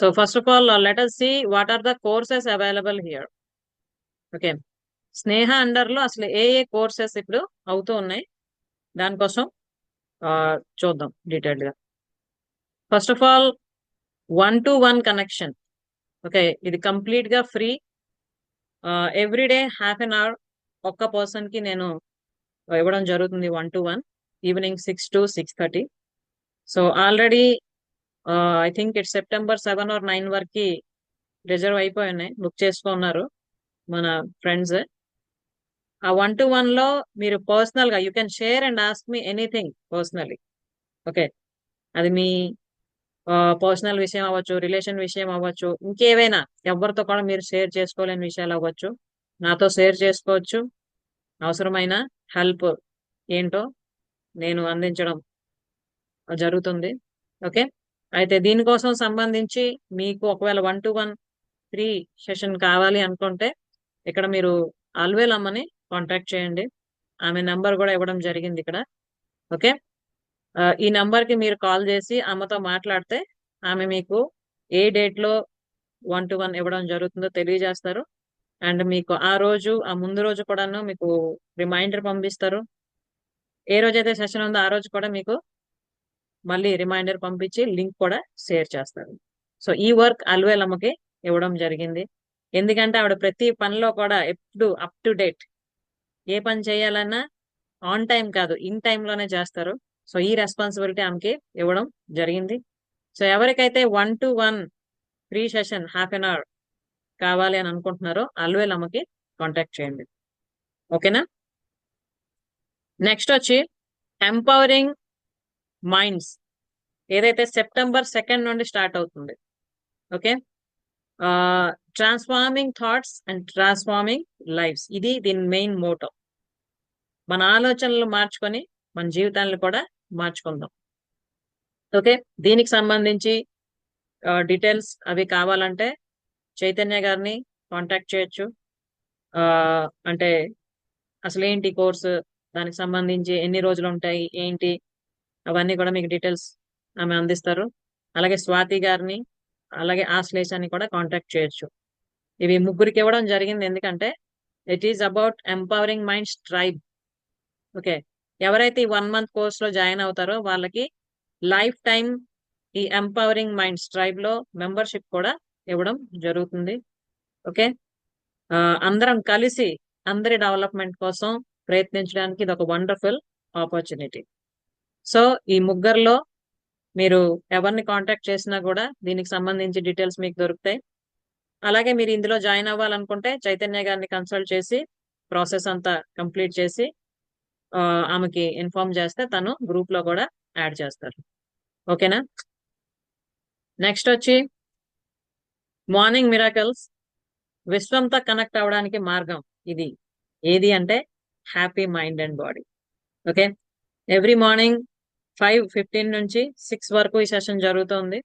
So first of all, let us see what are the courses available here. Okay, Sneha under లో అసలు ఏ ఏ courses ఇప్పుడు అవుతూ ఉన్నాయి దానికోసం చూద్దాం డీటెయిల్డ్ గా. First of all, 1-to-1 connection. Okay, ఇది కంప్లీట్ గా ఫ్రీ. ఎవ్రీడే ½ ఒక్క పర్సన్ కి నేను ఇవ్వడం జరుగుతుంది 1-to-1, evening 6 to 6:30. So already I think it's September 7 or 9 వరకు రిజర్వ్ అయిపోయి ఉన్నాయి, బుక్ చేసుకున్నారు మన ఫ్రెండ్స్. ఆ 1-to-1 లో మీరు పర్సనల్ గా you can share and ask me anything personally. Okay, అది మీ పర్సనల్ విషయం అవ్వచ్చు, రిలేషన్ విషయం అవ్వచ్చు, ఇంకేవైనా ఎవరితో కూడా మీరు షేర్ చేసుకోలేని విషయాలు అవ్వచ్చు, నాతో షేర్ చేసుకోవచ్చు. అవసరమైన హెల్ప్ ఏంటో నేను అందించడం జరుగుతుంది. ఓకే, అయితే దీనికోసం సంబంధించి మీకు ఒకవేళ 1-to-1 ఫ్రీ సెషన్ కావాలి అనుకుంటే ఇక్కడ మీరు అల్వేలమ్మని కాంటాక్ట్ చేయండి. ఆమె నంబర్ కూడా ఇవ్వడం జరిగింది ఇక్కడ. ఓకే, ఈ నంబర్ కి మీరు కాల్ చేసి ఆమెతో మాట్లాడితే ఆమె మీకు ఏ డేట్ లో 1-to-1 ఇవ్వడం జరుగుతుందో తెలియజేస్తారు. అండ్ మీకు ఆ రోజు, ఆ ముందు రోజు కూడాను మీకు రిమైండర్ పంపిస్తారు. ఏ రోజైతే సెషన్ ఉందో ఆ రోజు కూడా మీకు మళ్ళీ రిమైండర్ పంపించి లింక్ కూడా షేర్ చేస్తారు. సో ఈ వర్క్ అల్వేలమ్మకి ఇవ్వడం జరిగింది. ఎందుకంటే ఆవిడ ప్రతి పనిలో కూడా ఎప్పుడు అప్ టు డేట్, ఏ పని చేయాలన్నా ఆన్ టైం కాదు ఇన్ టైంలోనే చేస్తారు. సో ఈ రెస్పాన్సిబిలిటీ ఆమెకి ఇవ్వడం జరిగింది. సో ఎవరికైతే 1-to-1 ఫ్రీ సెషన్ ½ కావాలి అని అనుకుంటున్నారో అల్వేలమ్మకి కాంటాక్ట్ చేయండి. ఓకేనా? నెక్స్ట్ వచ్చి ఎంపవరింగ్ మైండ్స్, ఏదైతే September 2 నుండి స్టార్ట్ అవుతుంది. Okay, transforming thoughts and transforming lives, ఇది దీని మెయిన్ మోటో. మన ఆలోచనలు మార్చుకొని మన జీవితాలను కూడా మార్చుకుందాం. ఓకే, దీనికి సంబంధించి డీటెయిల్స్ అవి కావాలంటే చైతన్య గారిని కాంటాక్ట్ చేయొచ్చు. అంటే అసలు ఏంటి కోర్సు, దానికి సంబంధించి ఎన్ని రోజులు ఉంటాయి ఏంటి, అవన్నీ కూడా మీకు డీటెయిల్స్ ఆమె అందిస్తారు. అలాగే స్వాతి గారిని, అలాగే ఆశ్లేషాన్ని కూడా కాంటాక్ట్ చేయొచ్చు. ఇవి ముగ్గురికి ఇవ్వడం జరిగింది ఎందుకంటే it is about empowering minds tribe. Okay, ఎవరైతే ఈ 1 month కోర్స్ లో జాయిన్ అవుతారో వాళ్ళకి లైఫ్ టైం ఈ ఎంపవరింగ్ మైండ్స్ ట్రైబ్ లో మెంబర్షిప్ కూడా ఇవ్వడం జరుగుతుంది. ఓకే, అందరం కలిసి అందరి డెవలప్మెంట్ కోసం ప్రయత్నించడానికి ఇది ఒక వండర్ఫుల్ ఆపర్చునిటీ. సో ఈ ముగ్గురులో మీరు ఎవరిని కాంటాక్ట్ చేసినా కూడా దీనికి సంబంధించి డీటెయిల్స్ మీకు దొరుకుతాయి. అలాగే మీరు ఇందులో జాయిన్ అవ్వాలనుకుంటే చైతన్య గారిని కన్సల్ట్ చేసి ప్రాసెస్ అంతా కంప్లీట్ చేసి ఆమెకి ఇన్ఫార్మ్ చేస్తే తను గ్రూప్ లో కూడా యాడ్ చేస్తారు. ఓకేనా? నెక్స్ట్ వచ్చి మార్నింగ్ మిరాకల్స్, విశ్వంతో కనెక్ట్ అవ్వడానికి మార్గం ఇది. ఏది అంటే happy mind and body. Okay, every morning 5:15 నుంచి 6 వరకు ఈ సెషన్ జరుగుతుంది.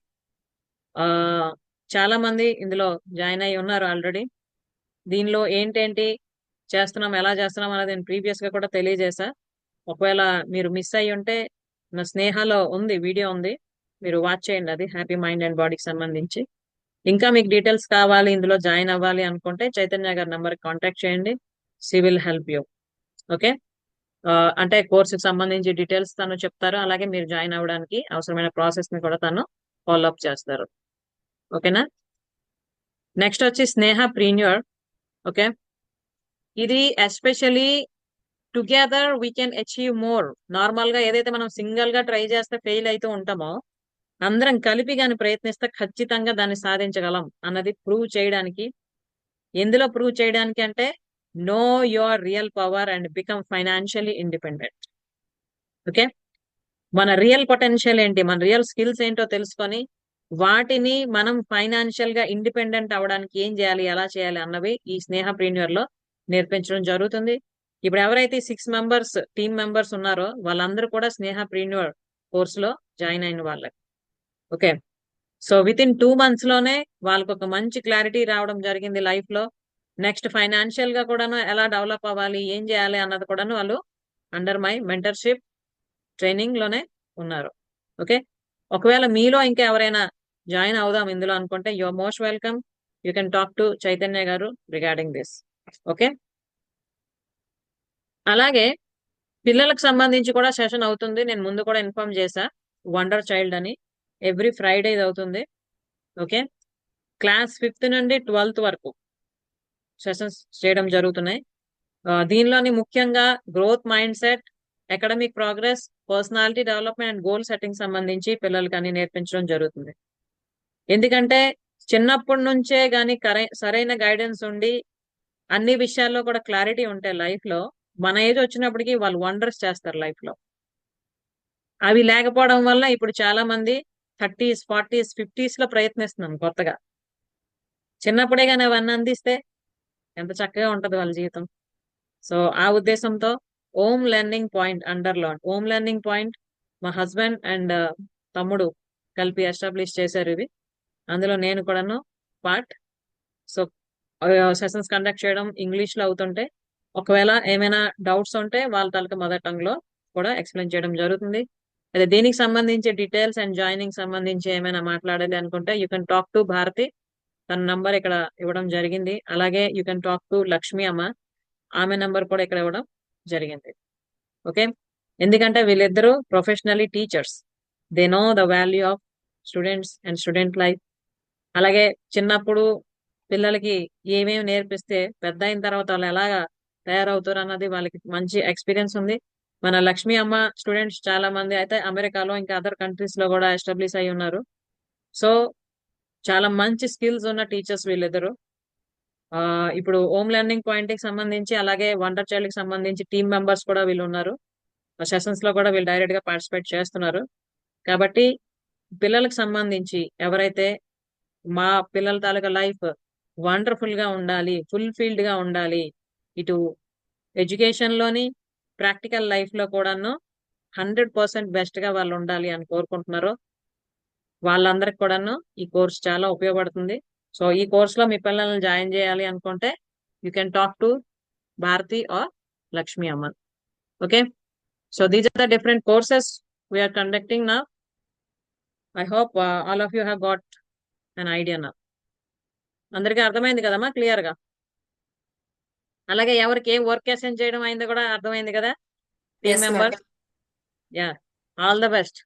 చాలా మంది ఇందులో జాయిన్ అయి ఉన్నారు ఆల్రెడీ. దీనిలో ఏంటేంటి చేస్తున్నాం, ఎలా చేస్తున్నాం అనేది నేను ప్రీవియస్ గా కూడా తెలియజేశా. ఒకవేళ మీరు మిస్ అయ్యి ఉంటే నా స్నేహలో ఉంది, వీడియో ఉంది, మీరు వాచ్ చేయండి. అది హ్యాపీ మైండ్ అండ్ బాడీకి సంబంధించి. ఇంకా మీకు డీటెయిల్స్ కావాలి, ఇందులో జాయిన్ అవ్వాలి అనుకుంటే చైతన్య గారి నెంబర్ కాంటాక్ట్ చేయండి. She will help you. Okay, అంటే కోర్సుకి సంబంధించి డీటెయిల్స్ తను చెప్తారు. అలాగే మీరు జాయిన్ అవ్వడానికి అవసరమైన ప్రాసెస్ ని కూడా తను ఫాలో అప్ చేస్తారు. ఓకేనా? నెక్స్ట్ వచ్చి స్నేహ ప్రీన్యూర్. ఓకే, ఇది especially together we can achieve more. Normal గా ఏదైతే మనం సింగిల్ గా ట్రై చేస్తే ఫెయిల్ అవుతూ ఉంటామో, అందరం కలిపి గాని ప్రయత్నిస్తే ఖచ్చితంగా దాన్ని సాధించగలం అన్నది ప్రూవ్ చేయడానికి. ఎందులో ప్రూవ్ చేయడానికి అంటే know your real power and become financially independent. Okay, మన రియల్ పొటెన్షియల్ ఏంటి, మన రియల్ స్కిల్స్ ఏంటో తెలుసుకొని వాటిని మనం ఫైనాన్షియల్ గా ఇండిపెండెంట్ అవ్వడానికి ఏం చేయాలి, ఎలా చేయాలి అన్నవి ఈ స్నేహ ప్రీన్యూర్ లో నేర్పించడం జరుగుతుంది. ఇప్పుడు ఎవరైతే 6 మెంబర్స్ టీమ్ మెంబర్స్ ఉన్నారో వాళ్ళందరూ కూడా స్నేహ ప్రీన్యూర్ కోర్స్ లో జాయిన్ అయిన వాళ్ళకి. Okay, so with in 2 months లోనే వాళ్ళకి ఒక మంచి క్లారిటీ రావడం జరిగింది లైఫ్ లో. నెక్స్ట్ ఫైనాన్షియల్ గా కూడాను ఎలా డెవలప్ అవ్వాలి, ఏం చేయాలి అన్నది కూడాను వాళ్ళు అండర్ మై మెంటర్షిప్ ట్రైనింగ్ లోనే ఉన్నారు. ఓకే, ఒకవేళ మీలో ఇంకా ఎవరైనా జాయిన్ అవుదాం ఇందులో అనుకుంటే your most welcome. You can talk to Chaitanya గారు రిగార్డింగ్ దిస్. ఓకే. అలాగే పిల్లలకు సంబంధించి కూడా సెషన్ అవుతుంది. నేను ముందు కూడా ఇన్ఫార్మ్ చేశా, వండర్ చైల్డ్ అని. ఎవ్రీ ఫ్రైడే ఇది అవుతుంది. ఓకే. క్లాస్ 5th నుండి 12th వరకు సెషన్స్ చేయడం జరుగుతున్నాయి. దీనిలోని ముఖ్యంగా growth mind set, academic progress, personality development and goal setting సంబంధించి పిల్లలకి అన్ని నేర్పించడం జరుగుతుంది. ఎందుకంటే చిన్నప్పటి నుంచే గాని సరైన గైడెన్స్ ఉండి అన్ని విషయాల్లో కూడా క్లారిటీ ఉంటే లైఫ్ లో, మన ఏజ్ వచ్చినప్పటికీ వాళ్ళు వండర్స్ చేస్తారు లైఫ్ లో. అవి లేకపోవడం వల్ల ఇప్పుడు చాలా మంది 30s 40s 50s లో ప్రయత్నిస్తున్నాం కొత్తగా. చిన్నప్పుడే కానీ అవన్నీ అందిస్తే ఎంత చక్కగా ఉంటది వాళ్ళ జీవితం. సో ఆ ఉద్దేశంతో ఓమ్ లెర్నింగ్ పాయింట్ అండర్లో, ఓమ్ లెర్నింగ్ పాయింట్ మా హస్బెండ్ అండ్ తమ్ముడు కలిపి ఎస్టాబ్లిష్ చేశారు ఇవి. అందులో నేను కూడాను పార్ట్. సో సెషన్స్ కండక్ట్ చేయడం ఇంగ్లీష్ లో అవుతుంటే, ఒకవేళ ఏమైనా డౌట్స్ ఉంటే వాళ్ళ తాలూకా మదర్ టంగ్ లో కూడా ఎక్స్ప్లెయిన్ చేయడం జరుగుతుంది. అదే దీనికి సంబంధించి డీటెయిల్స్ అండ్ జాయినింగ్ సంబంధించి ఏమైనా మాట్లాడాలి అనుకుంటే you can talk to Bharathi. తన నంబర్ ఇక్కడ ఇవ్వడం జరిగింది. అలాగే you can talk to Lakshmi అమ్మ, ఆమె నంబర్ కూడా ఇక్కడ ఇవ్వడం జరిగింది. ఓకే. ఎందుకంటే వీళ్ళిద్దరూ professionally teachers. They know the value of students and student life. అలాగే చిన్నప్పుడు పిల్లలకి ఏమేమి నేర్పిస్తే పెద్ద అయిన తర్వాత వాళ్ళు ఎలాగా తయారవుతారు అన్నది వాళ్ళకి మంచి ఎక్స్పీరియన్స్ ఉంది. మన లక్ష్మీ అమ్మ స్టూడెంట్స్ చాలా మంది అయితే అమెరికాలో ఇంకా అదర్ కంట్రీస్ లో కూడా ఎస్టాబ్లిష్ అయి ఉన్నారు. సో చాలా మంచి స్కిల్స్ ఉన్న టీచర్స్ వీళ్ళిద్దరు. ఇప్పుడు హోమ్ లెర్నింగ్ పాయింట్ కి సంబంధించి అలాగే వండర్ చైల్డ్ కి సంబంధించి టీమ్ మెంబర్స్ కూడా వీళ్ళు ఉన్నారు. సెషన్స్ లో కూడా వీళ్ళు డైరెక్ట్ గా పార్టిసిపేట్ చేస్తున్నారు. కాబట్టి పిల్లలకు సంబంధించి ఎవరైతే మా పిల్లల తాలూకా లైఫ్ వండర్ఫుల్ గా ఉండాలి, ఫుల్ఫిల్డ్ గా ఉండాలి, ఇటు ఎడ్యుకేషన్ లోని ప్రాక్టికల్ లైఫ్ లో కూడాను 100% బెస్ట్ గా వాళ్ళు ఉండాలి అని కోరుకుంటున్నారు. వాళ్ళందరికి కూడాను ఈ కోర్స్ చాలా ఉపయోగపడుతుంది. సో ఈ కోర్స్ లో మీ పిల్లల్ని జాయిన్ చేయాలి అనుకుంటే you can talk to Bharathi R Lakshmi అమ్మ. Okay. So these are the different courses we're conducting now. I hope all of you have got an idea now. అందరికీ అర్థమైంది కదమ్మా క్లియర్ గా? అలాగే ఎవరికి ఏం వర్క్ అసైన్ చేయడం అయిందో కూడా అర్థమైంది కదా team Yes, ma'am. Members? Yeah, all the best.